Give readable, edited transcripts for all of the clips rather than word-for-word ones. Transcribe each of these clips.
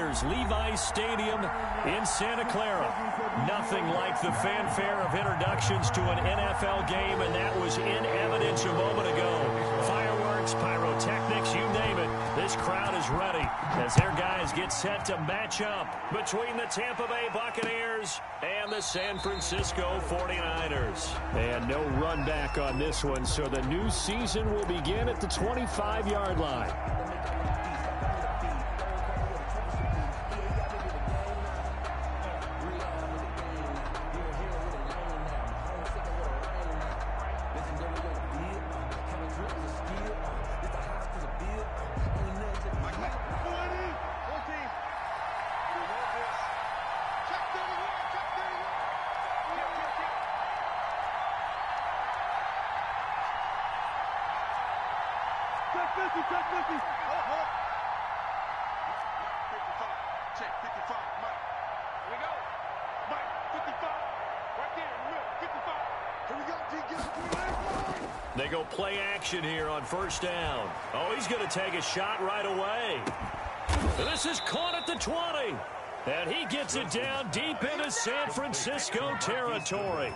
49ers Levi's Stadium in Santa Clara. Nothing like the fanfare of introductions to an NFL game, and that was in evidence a moment ago. Fireworks, pyrotechnics, you name it. This crowd is ready as their guys get set to match up between the Tampa Bay Buccaneers and the San Francisco 49ers. And no run back on this one, so the new season will begin at the 25-yard line. They go play action here on first down. Oh, he's going to take a shot right away. This is caught at the 20. And he gets it down deep into San Francisco territory.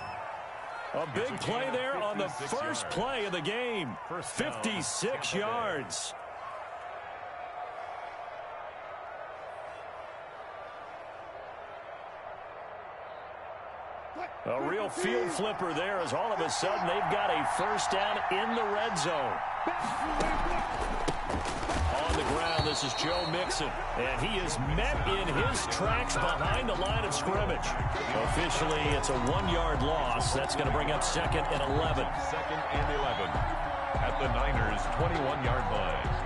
A big play there on the first play of the game. 56 yards. A real field flipper there as all of a sudden they've got a first down in the red zone. On the ground, this is Joe Mixon, and he is met in his tracks behind the line of scrimmage. Officially, it's a 1-yard loss. That's going to bring up 2nd and 11. 2nd and 11 at the Niners' 21-yard line.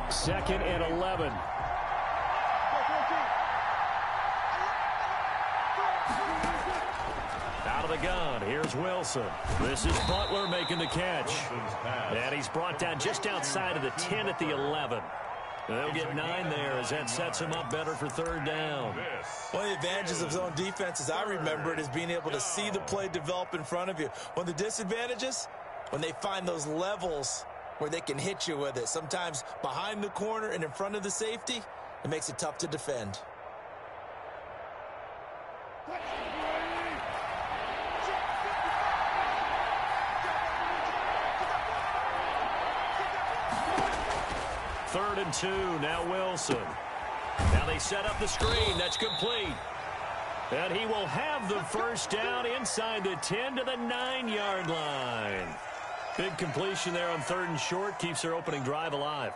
Second and 11. Out of the gun, here's Wilson. This is Butler making the catch. And he's brought down just outside of the 10 at the 11. They'll get 9 there as that sets him up better for third down. One of the advantages of zone defense, as I remember it, is being able to see the play develop in front of you. One of the disadvantages, when they find those levels where they can hit you with it. Sometimes behind the corner and in front of the safety, it makes it tough to defend. Third and 2, now Wilson. Now they set up the screen, that's complete. And he will have the first down inside the 10 to the 9-yard line. Big completion there on 3rd and short, keeps their opening drive alive.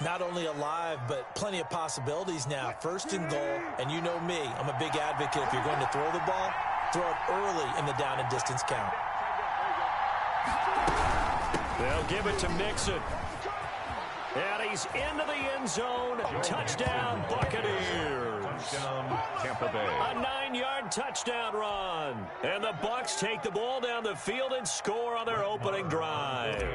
Not only alive, but plenty of possibilities now. 1st and goal, and you know me, I'm a big advocate. If you're going to throw the ball, throw it early in the down and distance count. They'll give it to Mixon. And he's into the end zone. Touchdown, Buccaneers. Touchdown, Tampa Bay. A 9-yard touchdown run. And the Bucs take the ball down the field and score on their opening drive.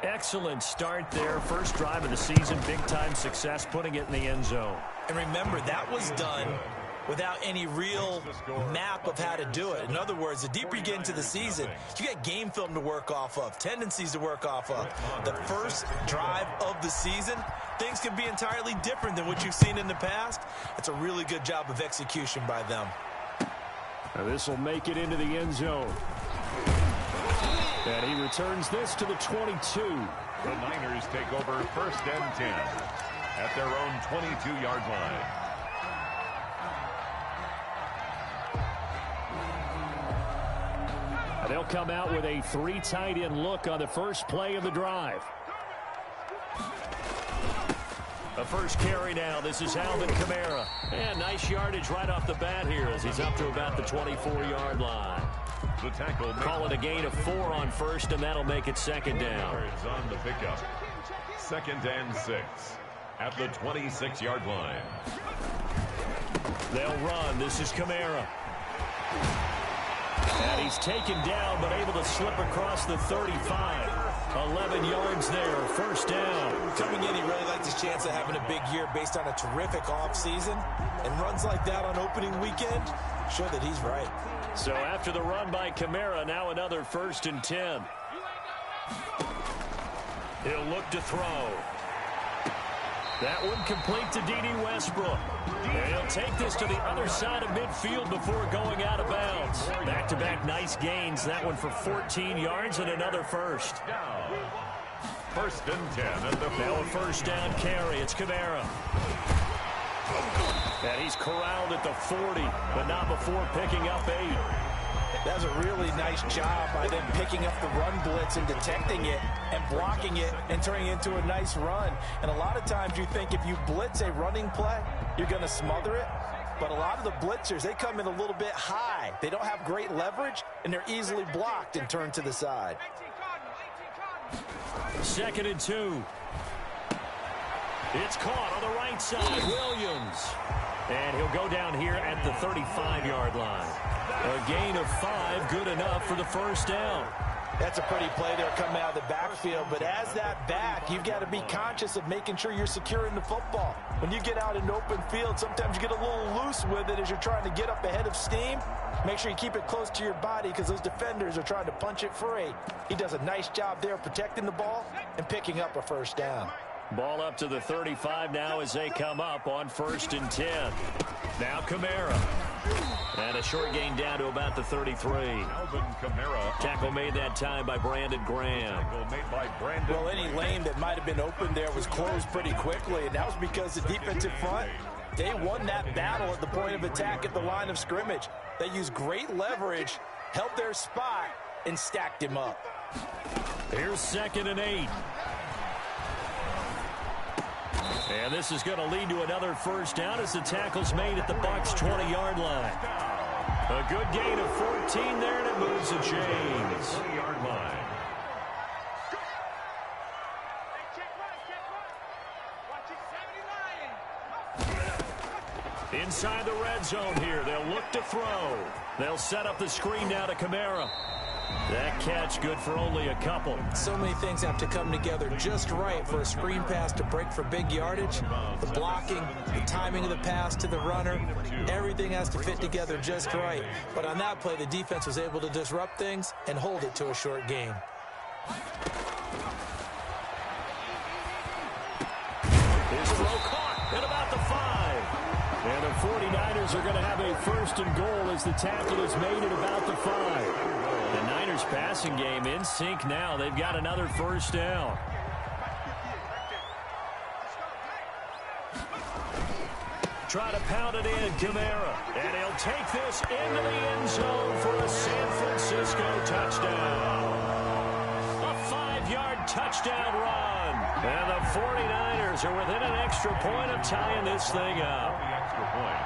Excellent start there. First drive of the season. Big-time success putting it in the end zone. And remember, that was done without any real map of how to do it. In other words, the deeper you get into the season, you got game film to work off of, tendencies to work off of. The first drive of the season, things can be entirely different than what you've seen in the past. It's a really good job of execution by them. Now this will make it into the end zone. And he returns this to the 22. The Niners take over 1st and 10 at their own 22-yard line. They'll come out with a 3 tight end look on the first play of the drive. The first carry now. This is Alvin Kamara. And nice yardage right off the bat here as he's up to about the 24-yard line. The tackle. Call it a gain of 4 on first, and that'll make it 2nd down. On the pickup. 2nd and 6 at the 26-yard line. They'll run. This is Kamara. And he's taken down, but able to slip across the 35. 11 yards there, first down. Coming in, he really liked his chance of having a big year based on a terrific offseason. And runs like that on opening weekend show that he's right. So after the run by Kamara, now another 1st and 10. He'll look to throw. That one complete to D.D. Westbrook. And he'll take this to the other side of midfield before going out of bounds. Back-to-back nice gains. That one for 14 yards and another first. First and 10 at the now a first down carry. It's Kamara. And he's corralled at the 40, but not before picking up 8. That's a really nice job by them picking up the run blitz and detecting it and blocking it and turning it into a nice run. And a lot of times you think if you blitz a running play, you're going to smother it. But a lot of the blitzers, they come in a little bit high. They don't have great leverage, and they're easily blocked and turned to the side. 2nd and 2. It's caught on the right side. Williams. And he'll go down here at the 35-yard line. A gain of 5, good enough for the first down. That's a pretty play there coming out of the backfield. But as that back, you've got to be conscious of making sure you're securing the football. When you get out in open field, sometimes you get a little loose with it as you're trying to get up ahead of steam. Make sure you keep it close to your body because those defenders are trying to punch it free. He does a nice job there protecting the ball and picking up a first down. Ball up to the 35 now as they come up on 1st and 10. Now Kamara. And a short gain down to about the 33. Alvin Kamara. Tackle made that time by Brandon Graham. Well, any lane that might have been open there was closed pretty quickly, and that was because the defensive front, they won that battle at the point of attack at the line of scrimmage. They used great leverage, held their spot, and stacked him up. Here's 2nd and 8. And this is going to lead to another first down as the tackle's made at the Bucs' 20-yard line. A good gain of 14 there, and it moves to James. 20-yard line. Inside the red zone here, they'll look to throw. They'll set up the screen now to Kamara. That catch good for only a couple. So many things have to come together just right for a screen pass to break for big yardage. The blocking, the timing of the pass to the runner, everything has to fit together just right. But on that play, the defense was able to disrupt things and hold it to a short gain. His throw caught at about the 5. And the 49ers are going to have a 1st and goal as the tackle is made at about the 5. The Niners passing game in sync now. They've got another first down. Try to pound it in, Kamara. And he'll take this into the end zone for a San Francisco touchdown. A 5-yard touchdown run. And the 49ers are within an extra point of tying this thing up. The extra point.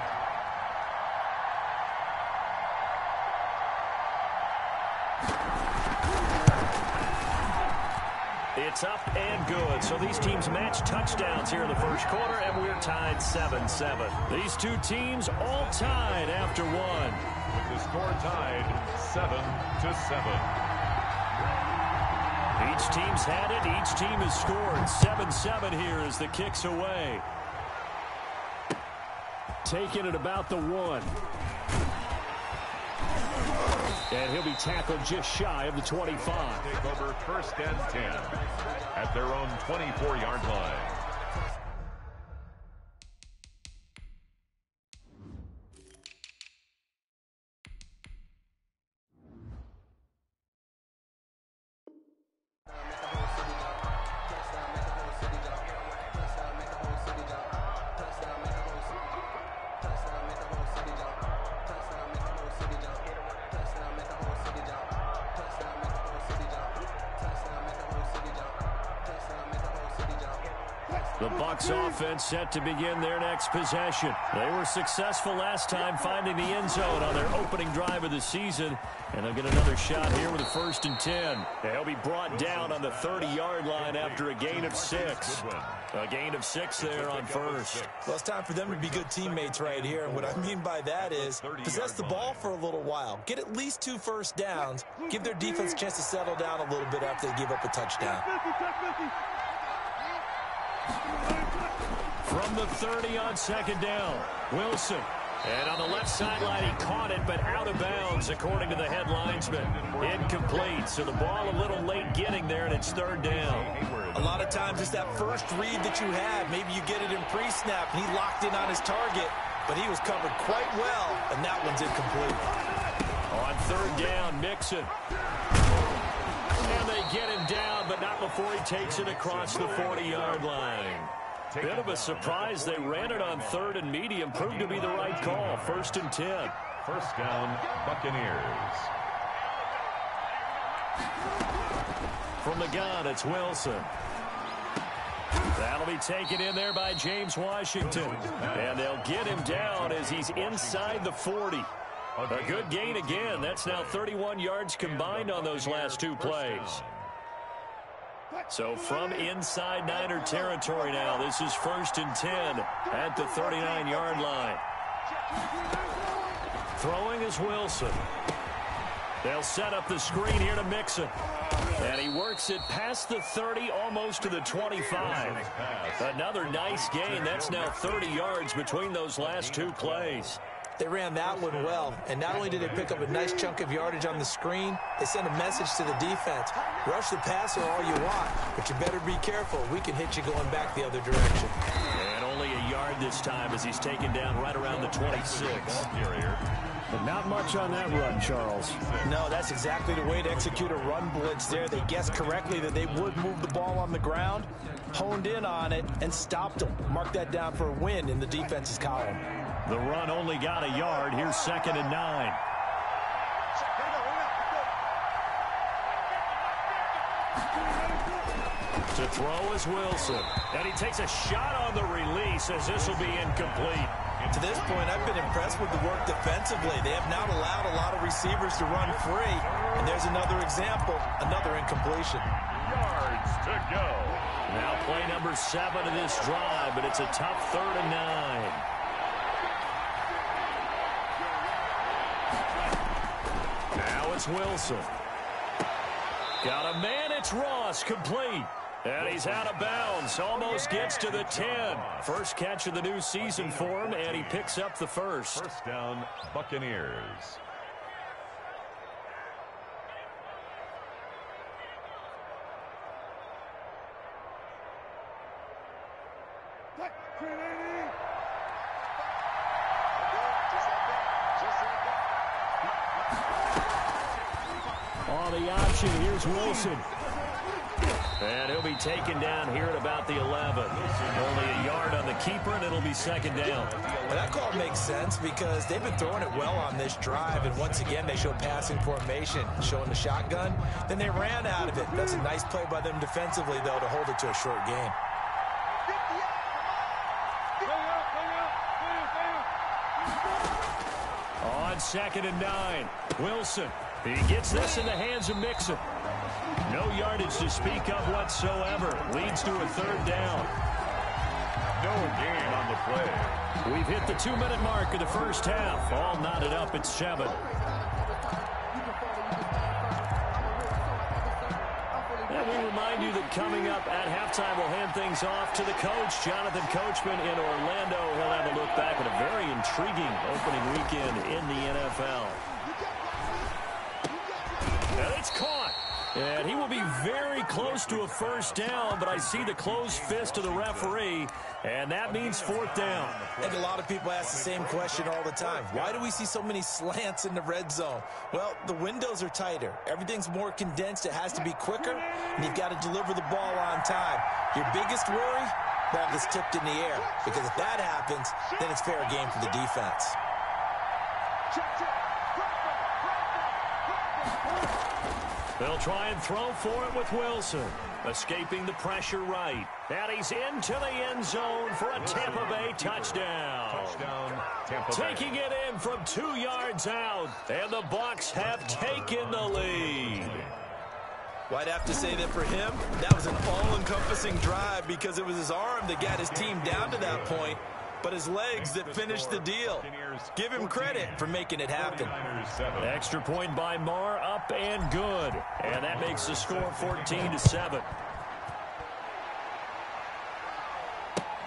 It's up and good. So these teams match touchdowns here in the first quarter, and we're tied 7-7. These two teams all tied after one. With the score tied 7-7. Each team's had it. Each team has scored. 7-7 here as the kick's away. Taking it about the 1. And he'll be tackled just shy of the 25. Take over 1st and 10 at their own 24-yard line. The Bucs offense set to begin their next possession. They were successful last time finding the end zone on their opening drive of the season. And they'll get another shot here with a 1st and 10. They'll be brought down on the 30-yard line after a gain of 6. A gain of 6 there on 1st. Well, it's time for them to be good teammates right here. And what I mean by that is possess the ball for a little while. Get at least 2 first downs. Give their defense a chance to settle down a little bit after they give up a touchdown. From the 30 on 2nd down, Wilson And on the left sideline, he caught it, but out of bounds, according to the head linesman. Incomplete, so the ball a little late getting there, and it's third down. A lot of times it's that first read that you have. Maybe you get it in pre-snap, and he locked in on his target, but he was covered quite well, and that one's incomplete. On third down, Mixon. And they get him down, but not before he takes it across the 40-yard line. Bit of a surprise. They ran it on third and medium. Proved to be the right call. 1st and 10. First down, Buccaneers. From the gun, it's Wilson. That'll be taken in there by James Washington. And they'll get him down as he's inside the 40. A good gain again. That's now 31 yards combined on those last two plays. So from inside Niner territory now, this is 1st and 10 at the 39-yard line. Throwing is Wilson. They'll set up the screen here to Mixon. And he works it past the 30, almost to the 25. Another nice gain. That's now 30 yards between those last two plays. They ran that one well, and not only did they pick up a nice chunk of yardage on the screen, they sent a message to the defense. Rush the passer all you want, but you better be careful. We can hit you going back the other direction. And only a yard this time as he's taken down right around the 26. But not much on that run, Charles. No, that's exactly the way to execute a run blitz there. They guessed correctly that they would move the ball on the ground, honed in on it, and stopped them. Mark that down for a win in the defense's column. The run only got a yard. Here's 2nd and 9. To throw is Wilson. And he takes a shot on the release as this will be incomplete. To this point, I've been impressed with the work defensively. They have not allowed a lot of receivers to run free. And there's another example, another incompletion. Yards to go. Now play number 7 of this drive, but it's a tough 3rd and 9. Now it's Wilson. Got a man, it's Ross, complete. And he's out of bounds, almost gets to the 10. First catch of the new season for him, and he picks up the first. First down, Buccaneers. On the option, here's Wilson. And he'll be taken down here at about the 11. Only a yard on the keeper, and it'll be 2nd down. Well, that call makes sense because they've been throwing it well on this drive, and once again, they show passing formation, showing the shotgun. Then they ran out of it. That's a nice play by them defensively, though, to hold it to a short game. On 2nd and 9, Wilson. He gets this in the hands of Mixon. No yardage to speak of whatsoever. Leads to a 3rd down. No gain on the play. We've hit the 2-minute mark of the first half. All knotted up at 7. And we remind you that coming up at halftime, we'll hand things off to the coach, Jonathan Coachman in Orlando. He'll have a look back at a very intriguing opening weekend in the NFL. And it's caught. And he will be very close to a first down, but I see the closed fist of the referee, and that means 4th down. I think a lot of people ask the same question all the time. Why do we see so many slants in the red zone? Well, the windows are tighter. Everything's more condensed. It has to be quicker, and you've got to deliver the ball on time. Your biggest worry? Ball gets tipped in the air, because if that happens, then it's fair game for the defense. They'll try and throw for it with Wilson. Escaping the pressure right. And he's into the end zone for a Tampa Bay touchdown. Touchdown, Tampa Bay. Taking it in from 2 yards out. And the Bucs have taken the lead. Well, I'd have to say that for him, that was an all-encompassing drive because it was his arm that got his team down to that point, but his legs that finished the deal. Give him credit for making it happen. Extra point by Marr, up and good. And that makes the score 14-7.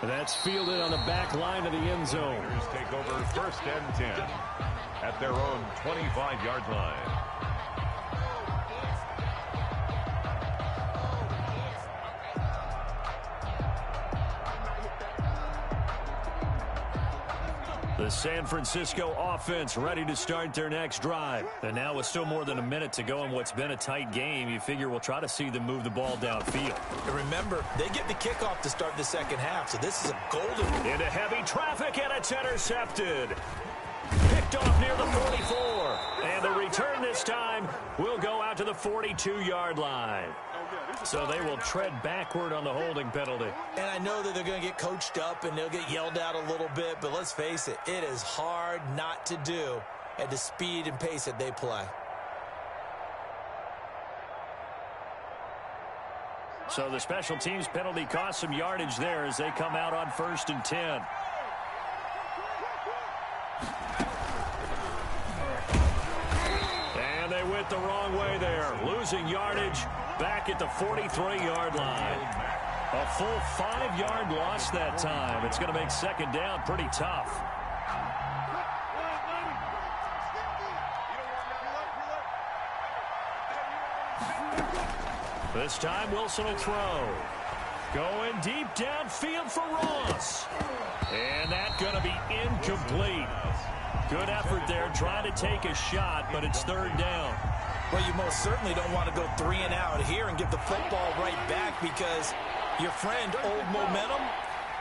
That's fielded on the back line of the end zone. Raiders take over 1st and 10 at their own 25-yard line. The San Francisco offense ready to start their next drive. And now with still more than a minute to go in what's been a tight game, you figure we'll try to see them move the ball downfield. And remember, they get the kickoff to start the second half, so this is a golden. Into heavy traffic, and it's intercepted. Picked off near the 44. And the return this time will go out to the 42-yard line. So they will tread backward on the holding penalty. And I know that they're going to get coached up and they'll get yelled at a little bit, but let's face it, it is hard not to do at the speed and pace that they play. So the special teams penalty cost some yardage there as they come out on 1st and 10. And they went the wrong way there, losing yardage back at the 43-yard line. A full 5-yard loss that time. It's going to make second down pretty tough. This time Wilson will throw. Going deep downfield for Ross. And that's going to be incomplete. Good effort there, trying to take a shot, but it's 3rd down. Well, you most certainly don't want to go 3 and out here and give the football right back because your friend, Old Momentum,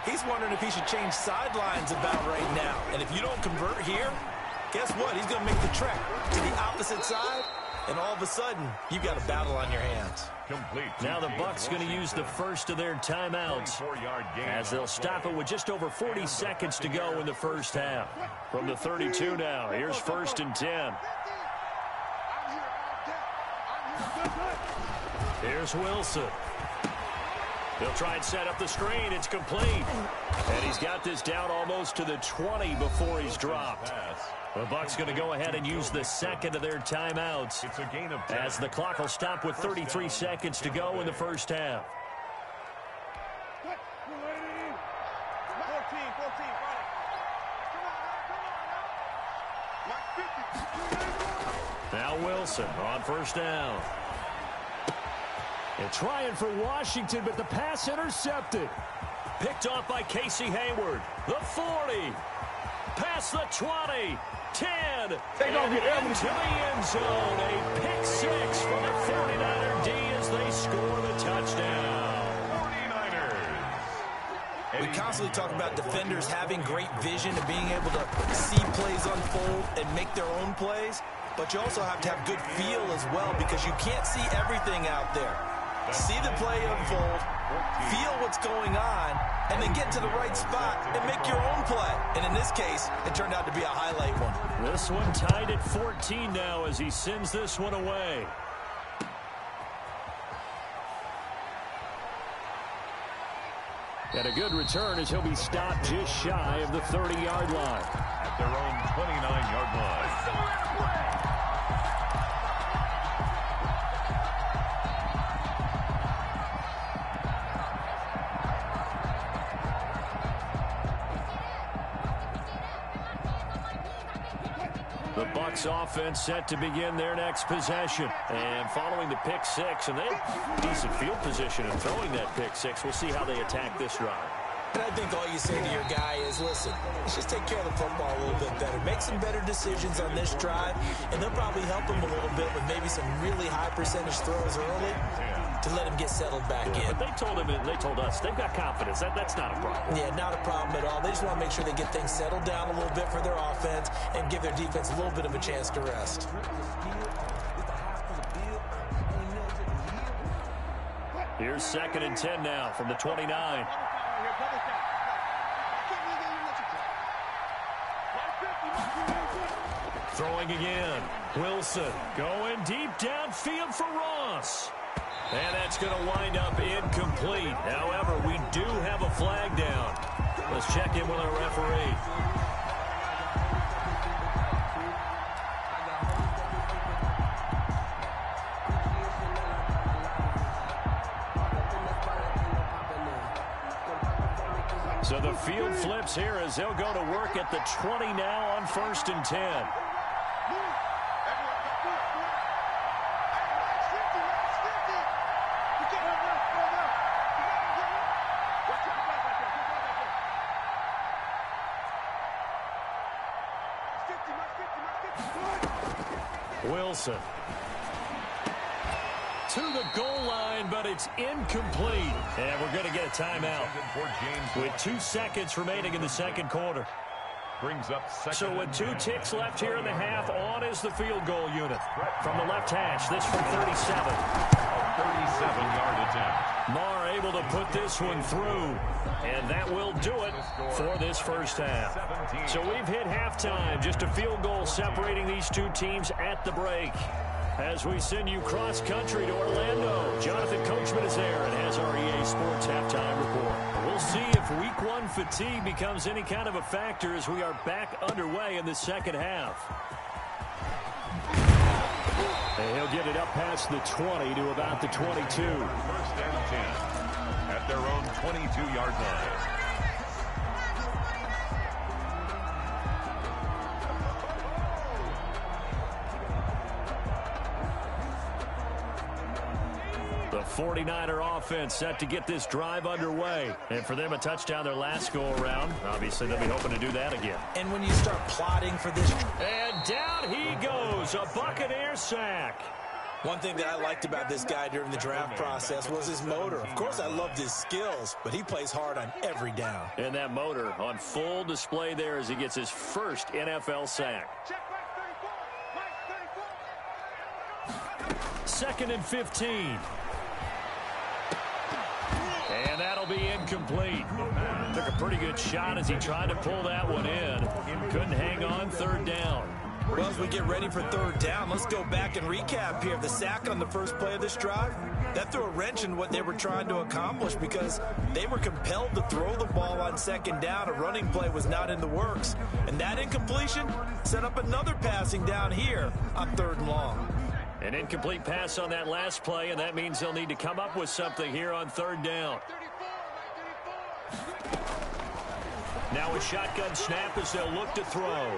he's wondering if he should change sidelines about right now. And if you don't convert here, guess what? He's going to make the trek to the opposite side, and all of a sudden, you've got a battle on your hands. Complete. Now the Bucs going to use the first of their timeouts as they'll stop it with just over 40 seconds to go in the first half. From the 32 now, here's 1st and 10. Here's Wilson. He'll try and set up the screen. It's complete. And he's got this down almost to the 20 before he's dropped. The Bucs going to go ahead and use the second of their timeouts It's a gain of 10. as the clock will stop with 33 seconds to go in the first half. Now Wilson on 1st down. And trying for Washington, but the pass intercepted. Picked off by Casey Hayward. The 40. Past the 20. 10. And into the end zone. A pick 6 for the 49er D as they score the touchdown. 49ers. We constantly talk about defenders having great vision and being able to see plays unfold and make their own plays. But you also have to have good feel as well because you can't see everything out there. See the play unfold, feel what's going on, and then get to the right spot and make your own play. And in this case, it turned out to be a highlight one. This one tied at 14 now as he sends this one away. And a good return as he'll be stopped just shy of the 30-yard line. At their own 29-yard line. The Bucs offense set to begin their next possession. And following the pick 6, and they have decent field position in throwing that pick 6. We'll see how they attack this drive. And I think all you say to your guy is, listen, let's just take care of the football a little bit better. Make some better decisions on this drive, and they'll probably help him a little bit with maybe some really high percentage throws early to let him get settled back in. But they told him, and they told us, they've got confidence. That's not a problem. Yeah, not a problem at all. They just want to make sure they get things settled down a little bit for their offense and give their defense a little bit of a chance to rest. Here's 2nd and 10 now from the 29. Throwing again. Wilson going deep downfield for Ross. And that's going to wind up incomplete. However, we do have a flag down. Let's check in with our referee. So the field flips here as they'll go to work at the 20 now on 1st and 10. Wilson to the goal line, but it's incomplete. And we're going to get a timeout with 2 seconds remaining in the second quarter. Brings up so with 2 ticks left here in the half, on is the field goal unit. From the left hash, this from 37. 37-yard attempt. Marr able to put this one through, and that will do it for this first half. So we've hit halftime, just a field goal separating these 2 teams at the break. As we send you cross-country to Orlando, Jonathan Coachman is there and has our EA Sports halftime report. We'll see if Week 1 fatigue becomes any kind of a factor as we are back underway in the second half. And he'll get it up past the 20 to about the 22. 1st and 10 at their own 22-yard line. The 49er offense set to get this drive underway. And for them, a touchdown their last go-around. Obviously, they'll be hoping to do that again. And when you start plotting for this... And down he goes, a Buccaneer sack. One thing that I liked about this guy during the draft process was his motor. Of course, I loved his skills, but he plays hard on every down. And that motor on full display there as he gets his first NFL sack. 2nd and 15. And that'll be incomplete. Took a pretty good shot as he tried to pull that one in. Couldn't hang on, 3rd down. Well, as we get ready for 3rd down, let's go back and recap here. The sack on the first play of this drive, that threw a wrench in what they were trying to accomplish because they were compelled to throw the ball on 2nd down. A running play was not in the works. And that incompletion set up another passing down here on 3rd and long. An incomplete pass on that last play, and that means they'll need to come up with something here on 3rd down. Now a shotgun snap as they'll look to throw.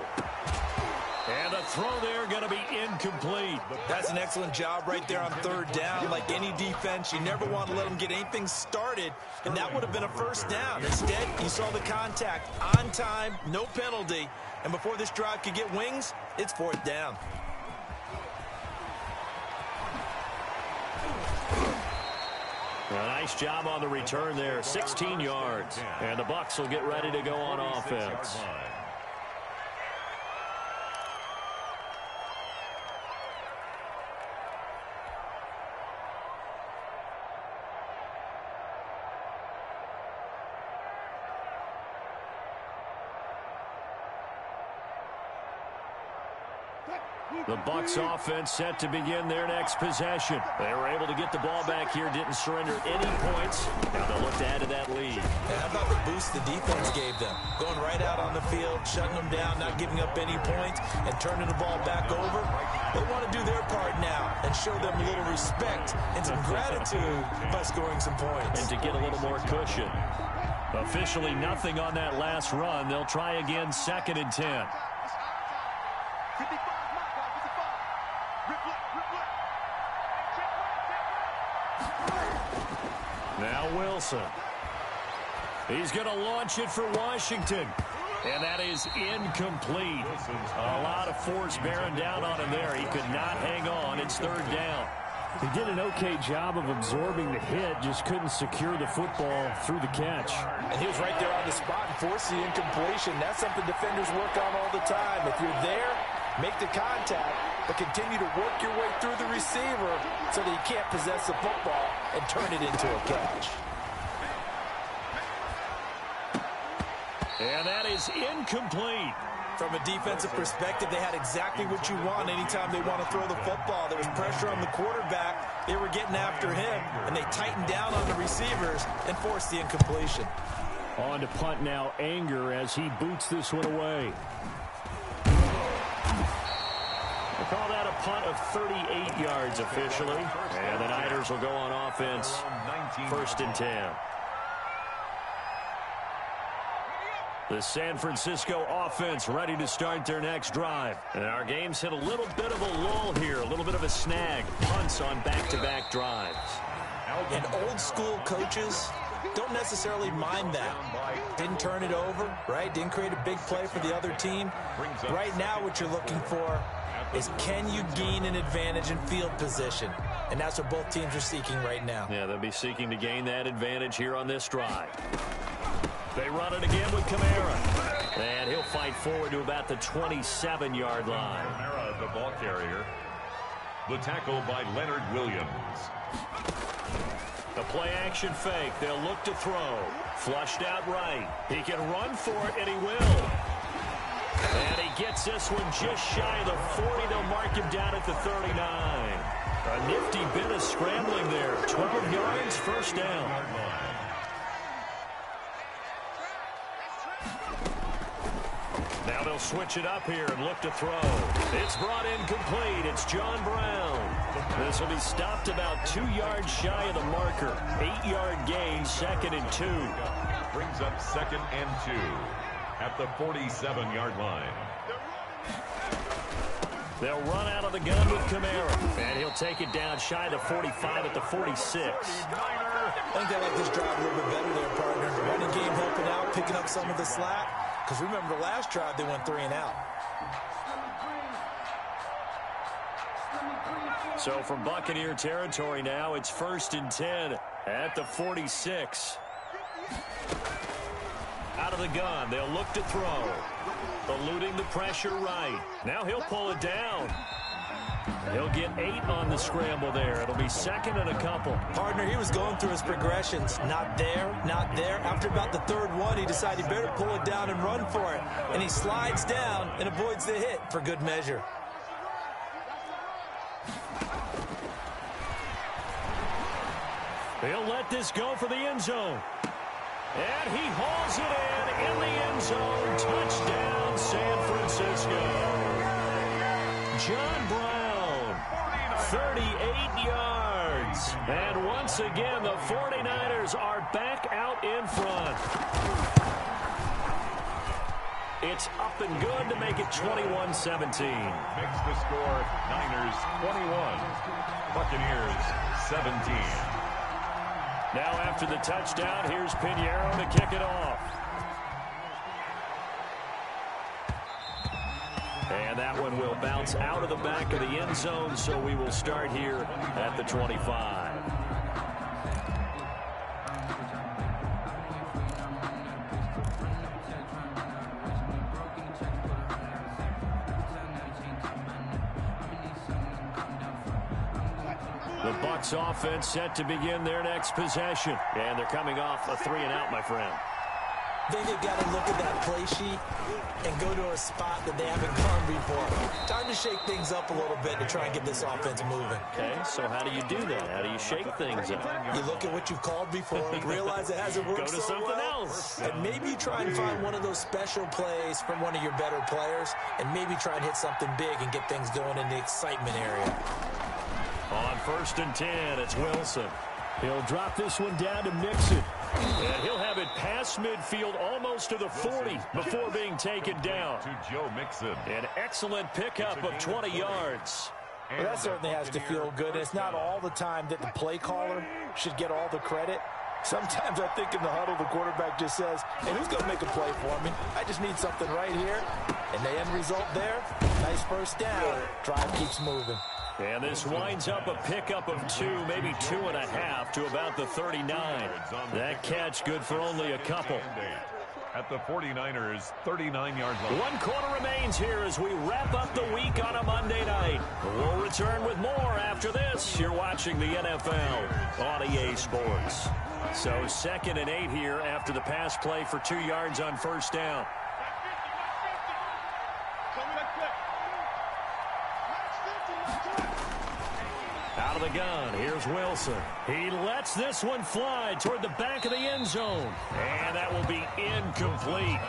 And the throw there going to be incomplete. That's an excellent job right there on 3rd down. Like any defense, you never want to let them get anything started, and that would have been a 1st down. Instead, you saw the contact on time, no penalty, and before this drive could get wings, it's 4th down. A nice job on the return there, 16 yards. And the Bucs will get ready to go on offense. The Bucs offense set to begin their next possession. They were able to get the ball back here, didn't surrender any points. Now they'll look to add to that lead. Yeah, how about the boost the defense gave them? Going right out on the field, shutting them down, not giving up any points, and turning the ball back over. They want to do their part now and show them a little respect and some gratitude by scoring some points. And to get a little more cushion. Officially nothing on that last run. They'll try again, 2nd and 10. Now Wilson. He's going to launch it for Washington. And that is incomplete. A lot of force bearing down on him there. He could not hang on. It's 3rd down. He did an okay job of absorbing the hit, just couldn't secure the football through the catch. And he was right there on the spot and forced the incompletion. That's something defenders work on all the time. If you're there, make the contact, but continue to work your way through the receiver so that he can't possess the football and turn it into a catch. And that is incomplete. From a defensive perspective, they had exactly what you want anytime they want to throw the football. There was pressure on the quarterback. They were getting after him, and they tightened down on the receivers and forced the incompletion. On to punt now, Anger, as he boots this one away. We'll call that a punt of 38 yards officially. And the Niners will go on offense, 1st and 10. The San Francisco offense ready to start their next drive. And our game's hit a little bit of a lull here, a little bit of a snag. Punts on back-to-back drives. And old school coaches don't necessarily mind that. Didn't turn it over, right? Didn't create a big play for the other team. Right now what you're looking for is, can you gain an advantage in field position? And that's what both teams are seeking right now. Yeah, they'll be seeking to gain that advantage here on this drive. They run it again with Kamara. And he'll fight forward to about the 27-yard line. Kamara, the ball carrier. The tackle by Leonard Williams. The play-action fake. They'll look to throw. Flushed out right. He can run for it, and he will. And he gets this one just shy of the 40. They'll mark him down at the 39. A nifty bit of scrambling there. 12 yards, first down. Now they'll switch it up here and look to throw. It's brought in complete. It's John Brown. This will be stopped about 2 yards shy of the marker. 8-yard gain, 2nd and 2. Brings up 2nd and 2 at the 47-yard line. They'll run out of the gun with Kamara. And he'll take it down shy of the 45 at the 46. I think they like this drive a little bit better there, partner. Running game helping out, picking up some of the slack. Because remember, the last drive, they went 3 and out. So from Buccaneer territory now, it's 1st and 10 at the 46. Out of the gun, they'll look to throw. Eluding the pressure right. Now he'll pull it down. He'll get 8 on the scramble there. It'll be 2nd and a couple. Partner, he was going through his progressions. Not there, not there. After about the 3rd one, he decided he better pull it down and run for it. And he slides down and avoids the hit for good measure. He'll let this go for the end zone. And he hauls it in the end zone. Touchdown, San Francisco. John Brown, 38 yards. And once again, the 49ers are back out in front. It's up and good to make it 21-17. Makes the score Niners 21, Buccaneers 17. Now after the touchdown, here's Pinheiro to kick it off. And that one will bounce out of the back of the end zone, so we will start here at the 25. The Bucs offense set to begin their next possession. And they're coming off a 3 and out, my friend. I think they've got to look at that play sheet and go to a spot that they haven't gone before. Time to shake things up a little bit to try and get this offense moving. Okay, so how do you do that? How do you shake things up? You look at what you've called before, realize it hasn't worked Go to so something well, else. and maybe you try and find one of those special plays from one of your better players, and maybe try and hit something big and get things going in the excitement area. On 1st and 10, it's Wilson. He'll drop this one down to Mixon. And he'll have it past midfield almost to the 40 before being taken down. To Joe Mixon. An excellent pickup of 20 yards. Well, that certainly has to feel good. It's not all the time that the play caller should get all the credit. Sometimes I think in the huddle, the quarterback just says, hey, who's going to make a play for me? I just need something right here. And the end result there, nice first down. Drive keeps moving. And this winds up a pickup of 2, maybe 2.5 to about the 39. That catch good for only a couple. At the 49ers, 39-yard line. 1 quarter remains here as we wrap up the week on a Monday night. We'll return with more after this. You're watching the NFL on EA Sports. So 2nd and 8 here after the pass play for 2 yards on 1st down. Out of the gun, here's Wilson. He lets this one fly toward the back of the end zone. And that will be incomplete.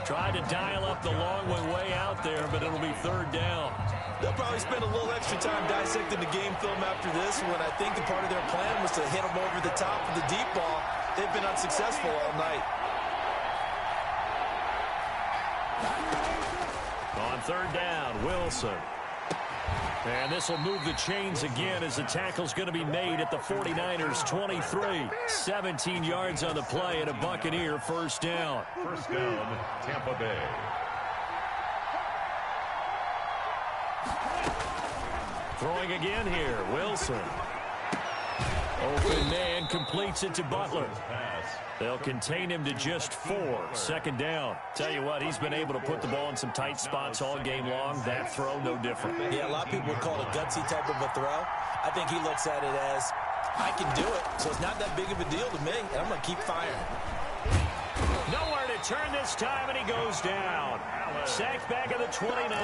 Tried to dial up the long way out there, but it'll be 3rd down. They'll probably spend a little extra time dissecting the game film after this one. I think the part of their plan was to hit them over the top of the deep ball. They've been unsuccessful all night. third down, Wilson. And this will move the chains again as the tackle's going to be made at the 49ers 23. 17 yards on the play and a Buccaneer first down. First down, Tampa Bay. Throwing again here, Wilson. Open man completes it to Butler. They'll contain him to just 4. Second down. Tell you what, he's been able to put the ball in some tight spots all game long. That throw, no different. Yeah, a lot of people would call it a gutsy type of a throw. I think he looks at it as, I can do it, so it's not that big of a deal to me, and I'm going to keep firing. Nowhere to turn this time, and he goes down. Sacked back at the 29.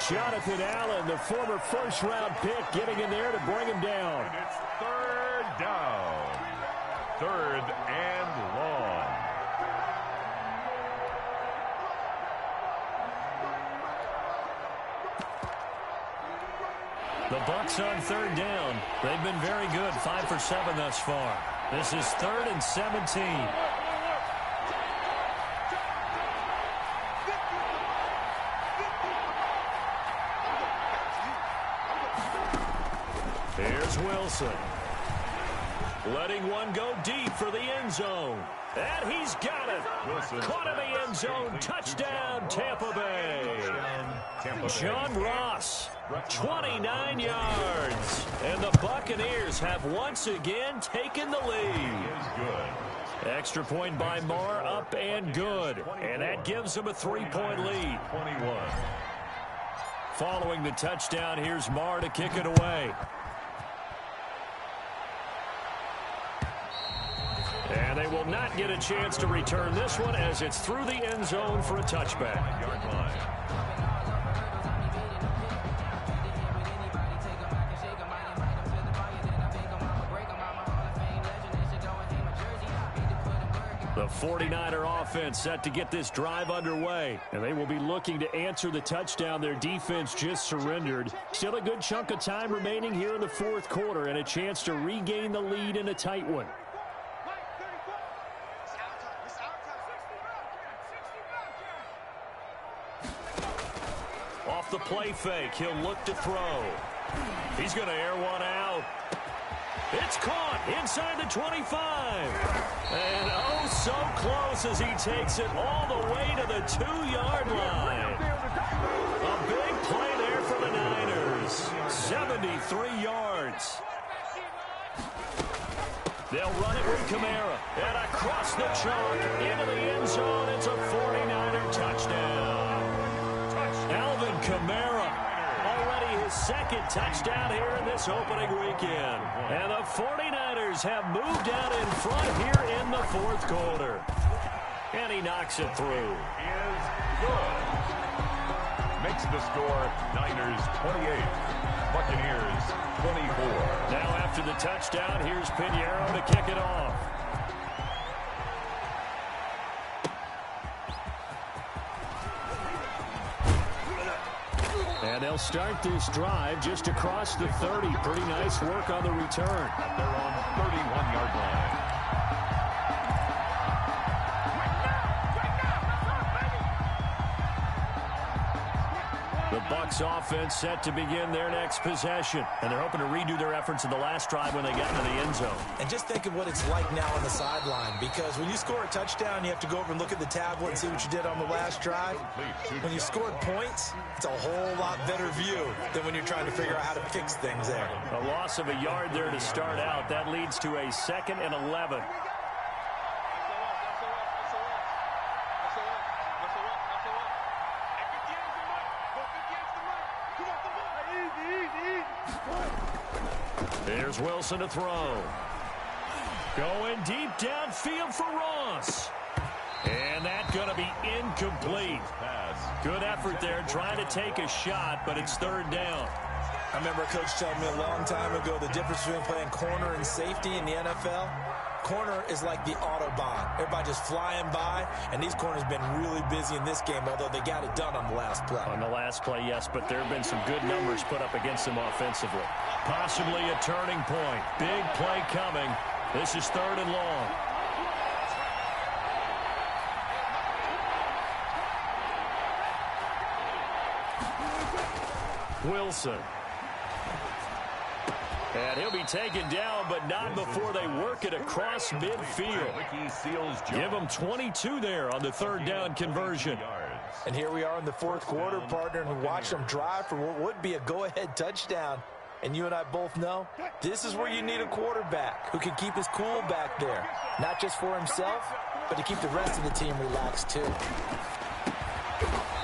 Jonathan Allen, the former first-round pick, getting in there to bring him down. And it's third down. Third and long. The Bucs on third down. They've been very good, 5 for 7 thus far. This is 3rd and 17. Here's Wilson. Letting one go deep for the end zone. And he's got it. Wilson. Caught in the end zone. Touchdown, Tampa Bay. John Ross, 29 yards. And the Buccaneers have once again taken the lead. Extra point by Marr, up and good. And that gives them a 3-point lead. 21. Following the touchdown, here's Marr to kick it away. And they will not get a chance to return this one as it's through the end zone for a touchback. Yard line. The 49er offense set to get this drive underway. And they will be looking to answer the touchdown their defense just surrendered. Still a good chunk of time remaining here in the fourth quarter and a chance to regain the lead in a tight one. Off the play fake, he'll look to throw. He's going to air one out. It's caught inside the 25. And oh, so close as he takes it all the way to the 2-yard line. A big play there for the Niners. 73 yards. They'll run it with Kamara. And across the chalk into the end zone. It's a 49er touchdown. Alvin Kamara, already his second touchdown here in this opening weekend. And the 49ers have moved out in front here in the fourth quarter. And he knocks it through. Is good. Makes the score Niners 28, Buccaneers 24. Now after the touchdown, here's Pinheiro to kick it off. And they'll start this drive just across the 30. Pretty nice work on the return. They're on 31-yard line. The Bucs offense set to begin their next possession. And they're hoping to redo their efforts in the last drive when they got into the end zone. And just think of what it's like now on the sideline, because when you score a touchdown, you have to go over and look at the tablet and see what you did on the last drive. When you scored points, it's a whole lot better view than when you're trying to figure out how to fix things there. A loss of a yard there to start out. That leads to a 2nd and 11. There's Wilson to throw. Going deep downfield for Ross. And that's going to be incomplete. Good effort there trying to take a shot, but it's third down. I remember a coach telling me a long time ago the difference between playing corner and safety in the NFL. Corner is like the Autobahn. Everybody just flying by, and these corners have been really busy in this game, although they got it done on the last play. On the last play, yes, but there have been some good numbers put up against them offensively. Possibly a turning point. Big play coming. This is 3rd and long. Wilson. And he'll be taken down, but not before they work it across midfield. Give them 22 there on the third down conversion. And here we are in the fourth quarter, partner, and watch them drive for what would be a go-ahead touchdown. And you and I both know this is where you need a quarterback who can keep his cool back there. Not just for himself, but to keep the rest of the team relaxed too.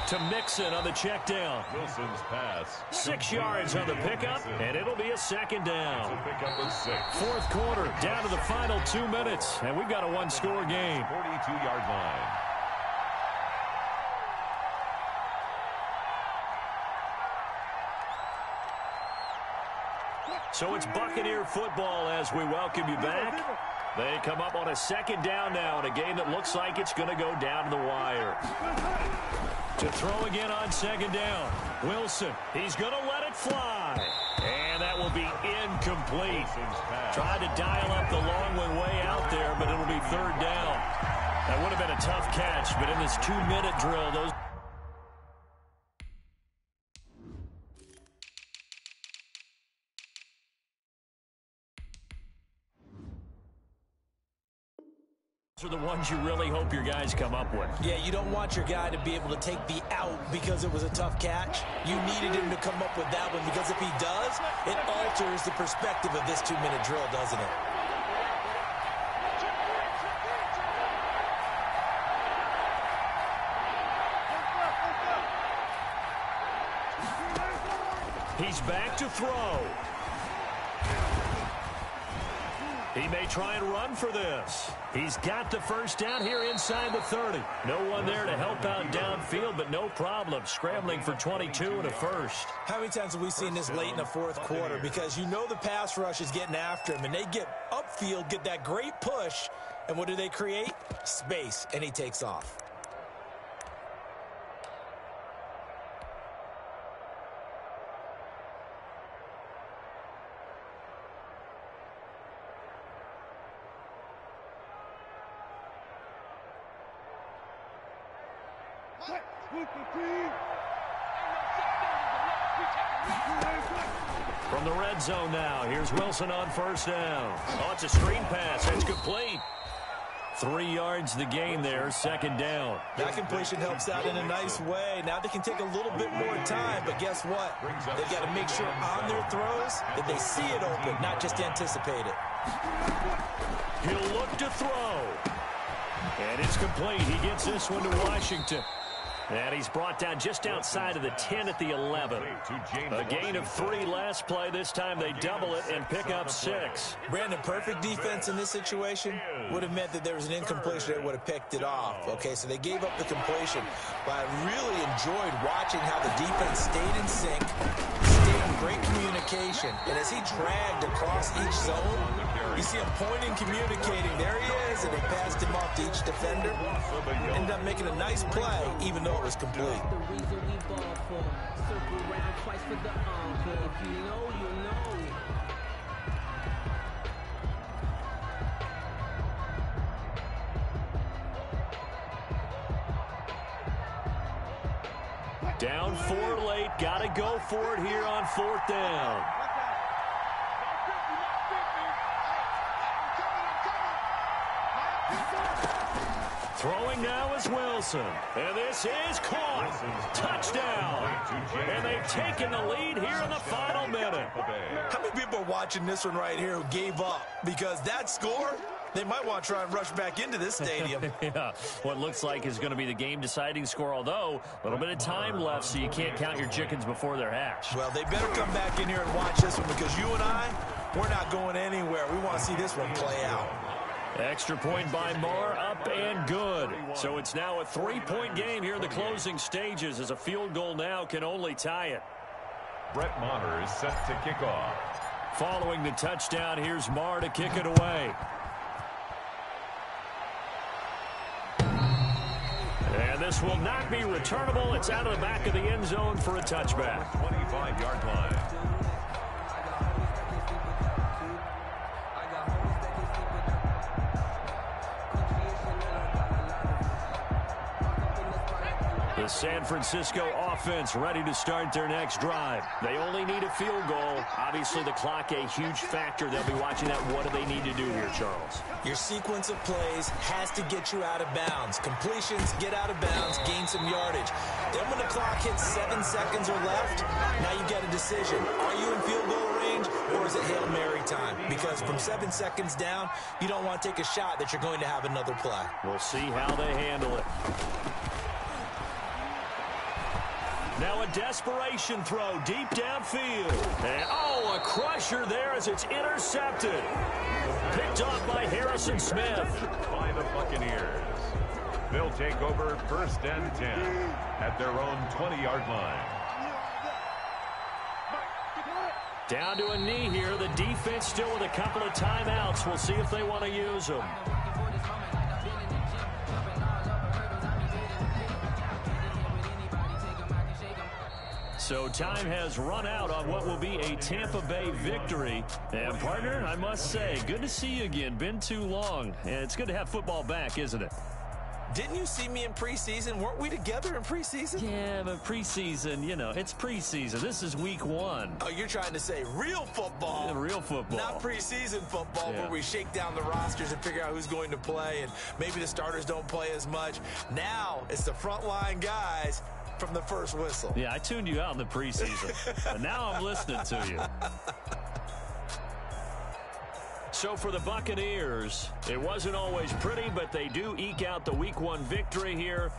To Mixon on the check down. Wilson's pass. 6 yards on the pickup, and it'll be a second down. Fourth quarter, down to the final 2 minutes, and we've got a one-score game. 42-yard line. So it's Buccaneer football as we welcome you back. They come up on a second down now in a game that looks like it's going to go down to the wire. To throw again on second down. Wilson, he's going to let it fly. And that will be incomplete. Tried to dial up the long one way out there, but it'll be third down. That would have been a tough catch, but in this 2-minute drill, those... are the ones you really hope your guys come up with. Yeah, you don't want your guy to be able to take the out because it was a tough catch. You needed him to come up with that one because if he does, it alters the perspective of this 2-minute drill, doesn't it? He's back to throw. He may try and run for this. He's got the first down here inside the 30. No one there to help out downfield, but no problem. Scrambling for 22 and a first. How many times have we seen this late in the fourth quarter? Because you know the pass rush is getting after him, and they get upfield, get that great push, and what do they create? Space, and he takes off. From the red zone now, here's Wilson on first down. Oh, it's a screen pass. It's complete. 3 yards the gain there, second down. That completion helps out in a nice way. Now they can take a little bit more time, but guess what? They've got to make sure on their throws that they see it open, not just anticipate it. He'll look to throw. And it's complete. He gets this one to Washington. And he's brought down just outside of the 10 at the 11. A gain of 3 last play. This time they double it and pick up 6. Brandon, perfect defense in this situation would have meant that there was an incompletion that would have picked it off. Okay, so they gave up the completion. But I really enjoyed watching how the defense stayed in sync, stayed in great communication. And as he dragged across each zone, you see him pointing, communicating. There he is, and they passed him off to each defender. Ended up making a nice play, even though it was complete. Down 4 late. Got to go for it here on fourth down. Throwing now is Wilson. And this is caught. Touchdown. And they've taken the lead here in the final minute. How many people are watching this one right here who gave up? Because that score, they might want to try and rush back into this stadium. Yeah, what looks like is going to be the game-deciding score, although a little bit of time left, so you can't count your chickens before they're hatched. Well, they better come back in here and watch this one because you and I, we're not going anywhere. We want to see this one play out. Extra point by Marr, up and good. So it's now a 3-point game here in the closing stages as a field goal now can only tie it. Brett Maher is set to kick off. Following the touchdown, here's Marr to kick it away. And this will not be returnable. It's out of the back of the end zone for a touchback. 25-yard line. The San Francisco offense ready to start their next drive. They only need a field goal. Obviously, the clock a huge factor. They'll be watching that. What do they need to do here, Charles? Your sequence of plays has to get you out of bounds. Completions, get out of bounds, gain some yardage. Then when the clock hits 7 seconds or left, now you get a decision. Are you in field goal range or is it Hail Mary time? Because from 7 seconds down, you don't want to take a shot that you're going to have another play. We'll see how they handle it. Now a desperation throw deep downfield. And, oh, a crusher there as it's intercepted. Picked off by Harrison Smith. By the Buccaneers. They'll take over 1st and 10 at their own 20-yard line. Down to a knee here. The defense still with a couple of timeouts. We'll see if they want to use them. So time has run out on what will be a Tampa Bay victory. And, partner, I must say, good to see you again. Been too long. And it's good to have football back, isn't it? Didn't you see me in preseason? Weren't we together in preseason? Yeah, but preseason, you know, it's preseason. This is week 1. Oh, you're trying to say real football. Yeah, real football. Not preseason football where we shake down the rosters and figure out who's going to play, and maybe the starters don't play as much. Now it's the frontline guys from the first whistle. Yeah, I tuned you out in the preseason. But now I'm listening to you. So for the Buccaneers, it wasn't always pretty, but they do eke out the week 1 victory here.